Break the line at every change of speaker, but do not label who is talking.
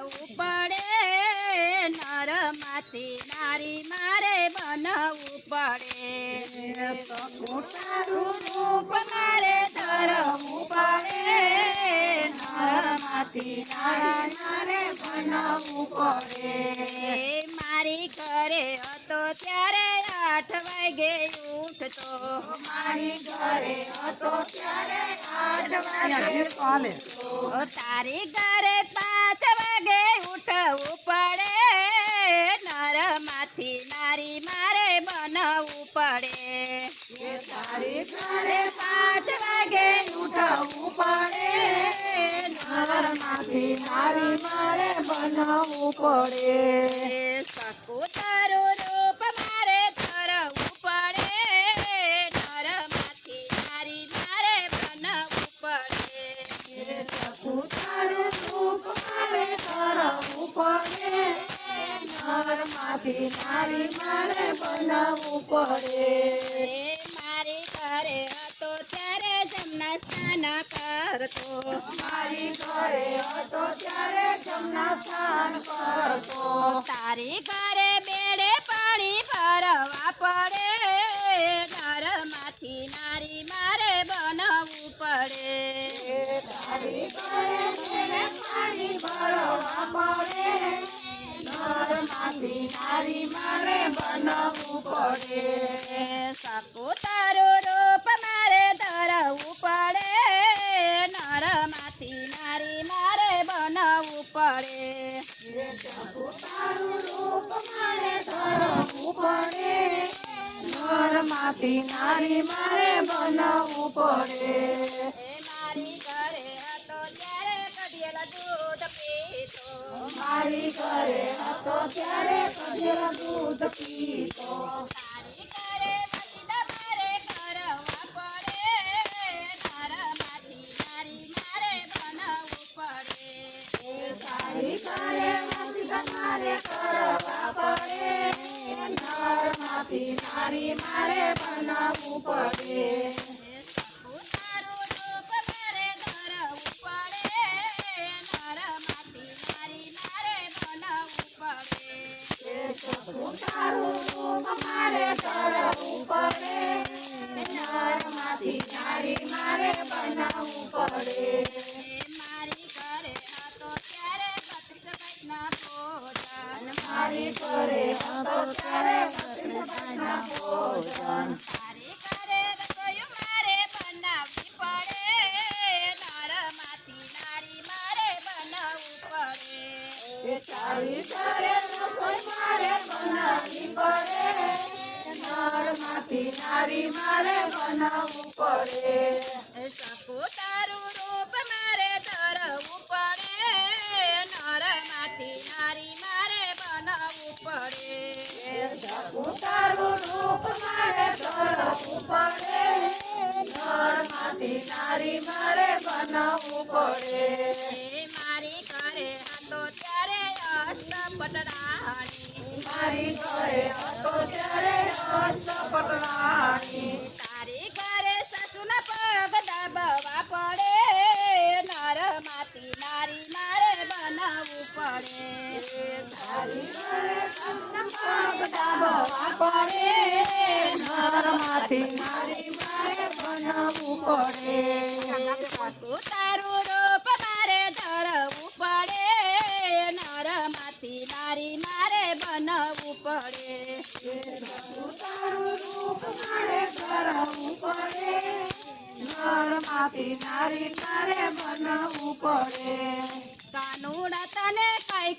બનાવવું પડે નરમાંથી નારી મારે બનવું પડે તારું રૂપ મારે ધરવું પડે નરમાંથી નારી મારે બનવું પડે મારી ઘરે હતો ત્યારે 8 વાગે ઉઠતો મારી ઘરે હતો ત્યારે 8 વાગે તારી ઘરે 5 વાગે ઉઠવું પડે નરમાંથી નારી મારે બનવું પડે તારી ઘરે 5 વાગે ઉઠવું પડે નરમાંથી નારી મારે બનવું પડે સકુ તારું રૂપ મારે ધરવું પડે નરમાંથી નારી મારે બનવું પડે સકુ તારું રૂપ મારે ધરવું પડે નરમાંથી નારી મારે બનવું પડે મારી ઘરે હતો ત્યારે જમના સ્નાન કરતો મારી ઘરે હતો ત્યારે જમના સ્નાન કરતો તારી ઘરે બેડે પાણી ભરવા પડે નરમાંથી નારી મારે બનવું પડે તારી ઘરે બેડે પાણી ભરવા પડે નરમાંથી નારી મારે બનવું પડે સકુ તારું રૂપ મારે ધરવું પડે નરમાંથી નારી મારે બનવું પડે સકુ તારું રૂપ મારે ધરવું પડે નરમાંથી નારી મારે બનવું પડે મારી ઘરે હતો ત્યારે કઢિયેલા દૂધ પીતો મારી ઘરે હતો ત્યારે કઢિયેલા દૂધ પીતો તારી ઘરે વસીદા મારે કરવા પડે નરમાંથી નારી મારે બનવું પડે તારી ઘરે વસીદા મારે કરવા પડે નરમાંથી નારી મારે બનવું પડે તારું રૂપ મારે ધરવું પડે નરમાંથી નારી મારે બનવું પડે મારી ઘરે હતો ત્યારે 32 ગાયના ભોજન મારી ઘરે હતો ત્યારે 32 ગાયના ભોજન તારી ઘરે રસોઈ મારે બનાવવી પડે નરમાંથી નારી મારે બનવું પડે તારી ઘરે રસોઈ મારે બનાવવી પડે નરમાંથી નારી મારે બનવું પડે સકુ તારું રૂપ મારે ધરવું પડે નરમાંથી નારી મારે બનવું પડે સકુ તારું રૂપ મારે ધરવું પડે નરમાંથી નારી મારે બનવું પડે મારી ઘરે હતો ત્યારે અષ્ટપટરાણી મારી ઘરે હતો ત્યારે અષ્ટપટરાણી તારી ઘરે સાસુના પગ દાબવા પડે નરમાંથી નારી મારે બનવું પડે તારી ઘરે સાસુના પગ દાબવા પડે નરમાંથી નારી મારે બનવું પડે સકુ તારું રૂપ મારે ધરવું પડે નરમાંથી નારી મારે બનવું પડે સકુ તારું રૂપ મારે ધરવું પડે નરમાંથી નારી મારે બનવું પડે કાનુડા તને કઈ